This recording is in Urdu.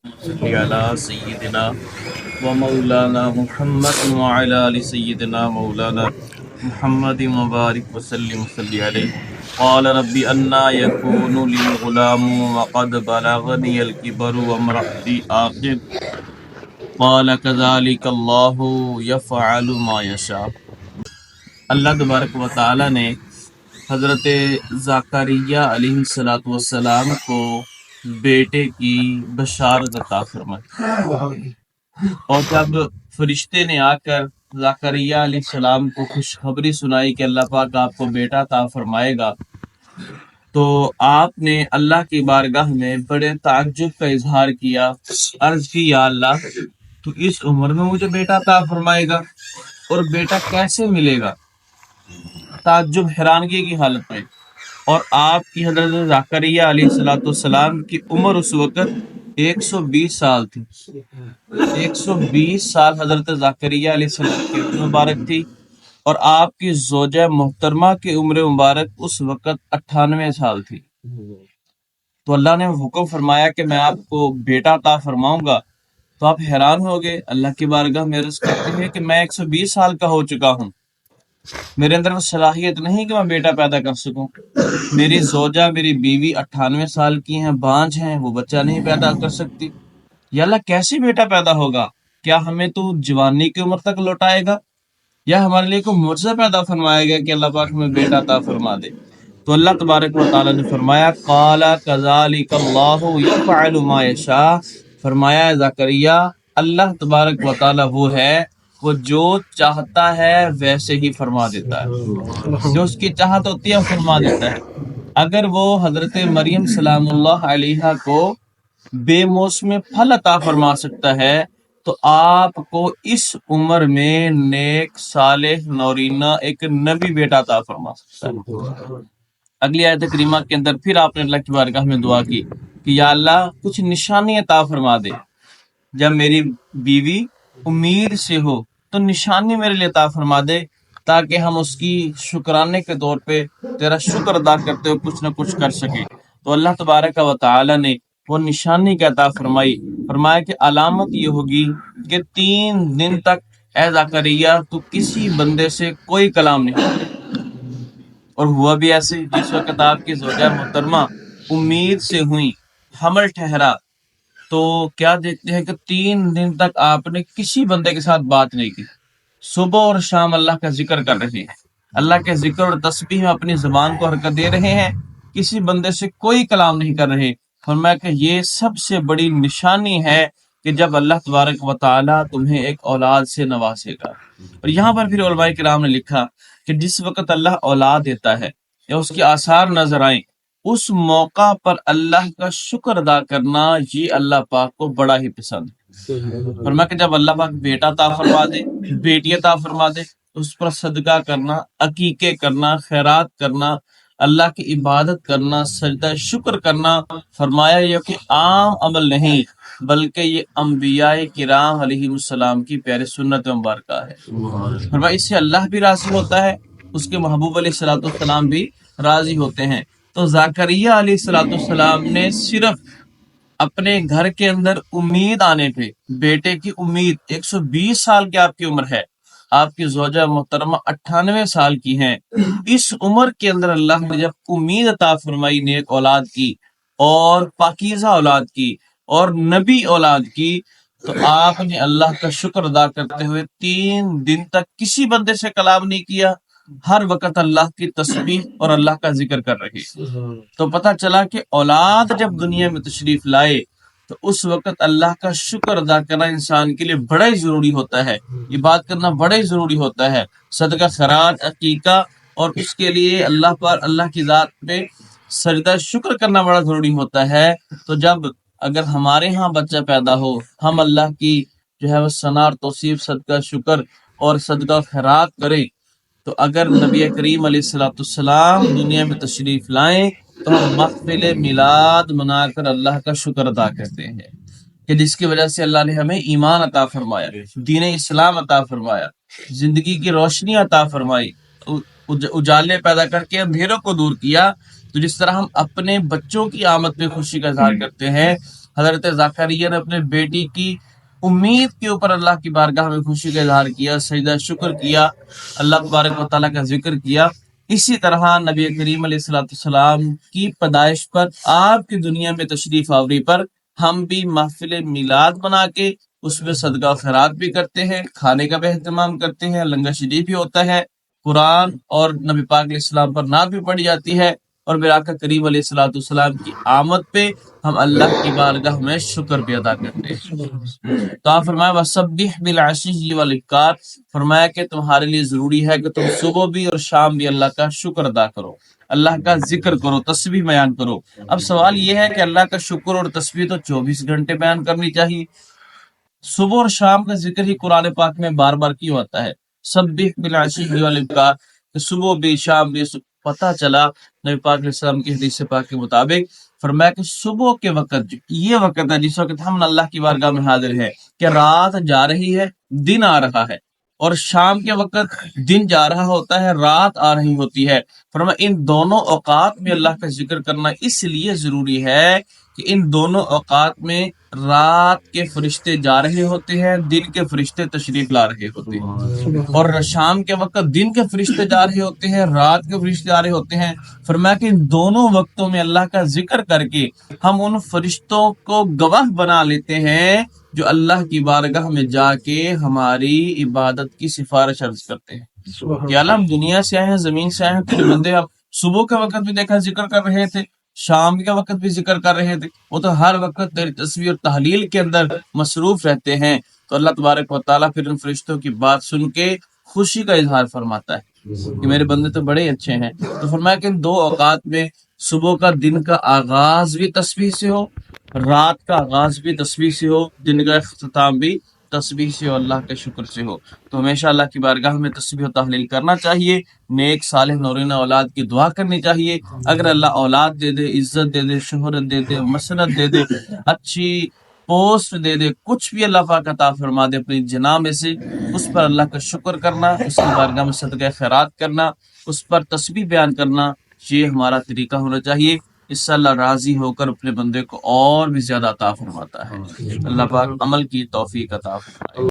صلی علی سیدنا و مولانا محمد وعلی آل سیدنا مولانا محمد مبارک وسلم صلی علیہ قال ربی انا یکون لی غلام وقد بلغنی الکبر وامرأتی عاقر قال کذالک اللہ یفعل ما یشاء۔ اللہ تبارک و تعالی نے حضرت زکریا علیہ الصلوۃ والسلام کو بیٹے کی بشارت عطا فرمائی، اور جب فرشتے نے آ کر زکریا علیہ السلام کو خوشخبری سنائی کہ اللہ پاک آپ کو بیٹا عطا فرمائے گا، تو آپ نے اللہ کی بارگاہ میں بڑے تعجب کا اظہار کیا، عرض کی یا اللہ تو اس عمر میں مجھے بیٹا عطا فرمائے گا، اور بیٹا کیسے ملے گا؟ تعجب حیرانگی کی حالت میں۔ اور آپ کی حضرت زکریہ علیہ السلام کی عمر اس وقت 120 سال تھی۔ 120 سال حضرت زکریہ علیہ السلام کی عمر مبارک تھی، اور آپ کی زوجہ محترمہ کی عمر مبارک اس وقت 98 سال تھی۔ تو اللہ نے حکم فرمایا کہ میں آپ کو بیٹا عطا فرماؤں گا، تو آپ حیران ہو گئے، اللہ کی بارگاہ میں عرض کرتے ہیں کہ میں 120 سال کا ہو چکا ہوں، میرے اندر وہ صلاحیت نہیں کہ میں بیٹا پیدا کر سکوں۔ میری زوجہ، میری بیوی 98 سال کی ہیں، بانجھ ہیں، وہ بچہ نہیں پیدا کر سکتی۔ یا اللہ کیسے بیٹا پیدا ہوگا؟ کیا ہمیں تو جوانی کی عمر تک لوٹائے گا، یا ہمارے لیے کوئی معجزہ پیدا فرمائے گا کہ اللہ پاک ہمیں بیٹا عطا فرما دے؟ تو اللہ تبارک و تعالیٰ نے فرمایا قال کذالک اللہ یفعل ما یشاء، فرمایا زکریا اللہ تبارک و تعالیٰ وہ ہے، وہ جو چاہتا ہے ویسے ہی فرما دیتا ہے، جو اس کی چاہت ہوتی ہے وہ فرما دیتا ہے۔ اگر وہ حضرت مریم سلام اللہ علیہ کو بے موسم پھل عطا فرما سکتا ہے، تو آپ کو اس عمر میں نیک صالح نورینہ ایک نبی بیٹا عطا فرما سکتا ہے۔ اگلی آیت کریمہ کے اندر پھر آپ نے اللہ کی بارگاہ میں دعا کی کہ یا اللہ کچھ نشانی عطا فرما دے، جب میری بیوی امید سے ہو تو نشانی میرے لیے عطا فرما دے، تاکہ ہم اس کی شکرانے کے طور پہ تیرا شکر ادا کرتے ہوئے کچھ نہ کچھ کر سکیں۔ تو اللہ تبارک و تعالی نے وہ نشانی کا عطا فرمائی، فرمایا کہ علامت یہ ہوگی کہ 3 دن تک اے زکریا تو کسی بندے سے کوئی کلام نہیں کرے۔ اور ہوا بھی ایسے، جس وقت آپ کی زوجہ محترمہ امید سے ہوئی، حمل ٹھہرا، تو کیا دیکھتے ہیں کہ 3 دن تک آپ نے کسی بندے کے ساتھ بات نہیں کی، صبح اور شام اللہ کا ذکر کر رہے ہیں، اللہ کے ذکر اور تسبیح میں اپنی زبان کو حرکت دے رہے ہیں، کسی بندے سے کوئی کلام نہیں کر رہے۔ فرمایا کہ یہ سب سے بڑی نشانی ہے کہ جب اللہ تبارک و تعالیٰ تمہیں ایک اولاد سے نوازے گا۔ اور یہاں پر پھر علماء کرام نے لکھا کہ جس وقت اللہ اولاد دیتا ہے یا اس کے آثار نظر آئیں، اس موقع پر اللہ کا شکر ادا کرنا یہ اللہ پاک کو بڑا ہی پسند ہے۔ فرمایا کہ جب اللہ پاک بیٹا عطا فرما دے، بیٹی عطا فرما دے، اس پر صدقہ کرنا، عقیقے کرنا، خیرات کرنا، اللہ کی عبادت کرنا، سجدہ شکر کرنا، فرمایا یہ کہ عام عمل نہیں بلکہ یہ انبیاء کرام علیہ السلام کی پیارے سنت مبارکہ ہے۔ فرمایا اس سے اللہ بھی راضی ہوتا ہے، اس کے محبوب علیہ السلام بھی راضی ہوتے ہیں۔ تو زکریہ علیہ السلام نے صرف اپنے گھر کے اندر امید آنے پہ، بیٹے کی امید، 120 سال کی آپ کی عمر ہے، آپ کی زوجہ محترمہ 98 سال کی ہیں، اس عمر کے اندر اللہ نے جب امید عطا فرمائی نیک اولاد کی اور پاکیزہ اولاد کی اور نبی اولاد کی، تو آپ نے اللہ کا شکر ادا کرتے ہوئے 3 دن تک کسی بندے سے کلام نہیں کیا، ہر وقت اللہ کی تسبیح اور اللہ کا ذکر کر رہے۔ تو پتہ چلا کہ اولاد جب دنیا میں تشریف لائے تو اس وقت اللہ کا شکر ادا کرنا انسان کے لیے بڑا ہی ضروری ہوتا ہے، عبادت کرنا بڑا ہی ضروری ہوتا ہے، صدقہ خیرات، عقیقہ، اور اس کے لیے اللہ پر، اللہ کی ذات پہ سجدہ شکر کرنا بڑا ضروری ہوتا ہے۔ تو جب اگر ہمارے ہاں بچہ پیدا ہو، ہم اللہ کی جو ہے وہ ثنا اور توصیف، صدقہ شکر اور صدقہ خیرات کریں، تو اگر نبی کریم علیہ السلام دنیا میں تشریف لائیں تو ہم محفل میلاد منا کر اللہ کا شکر ادا کرتے ہیں کہ جس کی وجہ سے اللہ نے ہمیں ایمان عطا فرمایا، دین اسلام عطا فرمایا، زندگی کی روشنی عطا فرمائی، اجالے پیدا کر کے اندھیروں کو دور کیا۔ تو جس طرح ہم اپنے بچوں کی آمد پہ خوشی کا اظہار کرتے ہیں، حضرت زکریا نے اپنے بیٹی کی امید کے اوپر اللہ کی بارگاہ میں خوشی کا اظہار کیا، سجدہ شکر کیا، اللہ تبارک و تعالیٰ کا ذکر کیا۔ اسی طرح نبی کریم علیہ السلام کی پیدائش پر، آپ کی دنیا میں تشریف آوری پر ہم بھی محفل میلاد بنا کے اس میں صدقہ و خیرات بھی کرتے ہیں، کھانے کا بھی اہتمام کرتے ہیں، لنگر شریف بھی ہوتا ہے، قرآن اور نبی پاک علیہ السلام پر نعت بھی پڑھی جاتی ہے، اور میرے آقا کریم علیہ السلام کی آمد پہ ہم اللہ کی بارگاہ میں شکر بھی ادا کرتے ہیں۔ تو آپ فرمایا وَسَبِّحْ بِالْعَشِيِّ وَالْإِبْكَارِ، فرمایا کہ تمہارے لیے ضروری ہے کہ تم صبح بھی اور شام بھی اللہ کا شکر ادا کرو، اللہ کا ذکر کرو، تسبیح بیان کرو۔ اب سوال یہ ہے کہ اللہ کا شکر اور تسبیح تو 24 گھنٹے بیان کرنی چاہیے، صبح اور شام کا ذکر ہی قرآن پاک میں بار بار کیوں آتا ہے؟ سبح بالعشی والابکار، کہ صبح بھی شام بھی۔ پتہ چلا نبی پاک علیہ السلام کی حدیث پاک کے مطابق، فرمایا کہ صبح کے وقت یہ وقت ہے جس وقت ہم اللہ کی بارگاہ میں حاضر ہیں کہ رات جا رہی ہے، دن آ رہا ہے، اور شام کے وقت دن جا رہا ہوتا ہے، رات آ رہی ہوتی ہے۔ فرمایا ان دونوں اوقات میں اللہ کا ذکر کرنا اس لیے ضروری ہے کہ ان دونوں اوقات میں رات کے فرشتے جا رہے ہوتے ہیں، دن کے فرشتے تشریف لا رہے ہوتے ہیں، اور شام کے وقت دن کے فرشتے جا رہے ہوتے ہیں، رات کے فرشتے جا رہے ہوتے ہیں۔ فرمایا کہ ان دونوں وقتوں میں اللہ کا ذکر کر کے ہم ان فرشتوں کو گواہ بنا لیتے ہیں جو اللہ کی بارگاہ میں جا کے ہماری عبادت کی سفارش عرض کرتے ہیں کہ اللہ ہم دنیا سے آئے ہیں، زمین سے آئے ہیں، تیرے بندے آپ صبح کے وقت بھی دیکھا ذکر کر رہے تھے، شام کے وقت بھی ذکر کر رہے تھے، وہ تو ہر وقت تیری تسبیح اور تحلیل کے اندر مصروف رہتے ہیں۔ تو اللہ تبارک و تعالیٰ پھر ان فرشتوں کی بات سن کے خوشی کا اظہار فرماتا ہے کہ میرے بندے تو بڑے اچھے ہیں۔ تو فرمایا کہ ان دو اوقات میں صبح کا دن کا آغاز بھی تسبیح سے ہو، رات کا آغاز بھی تسبیح سے ہو، دن کا اختتام بھی تسبیح سے ہو، اللہ کے شکر سے ہو۔ تو ہمیشہ اللہ کی بارگاہ میں تسبیح و تحلیل کرنا چاہیے، نیک صالح نورینہ اولاد کی دعا کرنی چاہیے۔ اگر اللہ اولاد دے دے، عزت دے دے، شہرت دے دے، مسنت دے دے، اچھی پوسٹ دے دے، کچھ بھی اللہ پاک عطا فرما دے اپنی جناح میں سے، اس پر اللہ کا شکر کرنا، اس کی بارگاہ میں صدقہ خیرات کرنا، اس پر تسبیح بیان کرنا، یہ ہمارا طریقہ ہونا چاہیے۔ اس سے اللہ راضی ہو کر اپنے بندے کو اور بھی زیادہ عطا فرماتا ہے۔ اللہ پاک عمل کی توفیق عطا فرمائے۔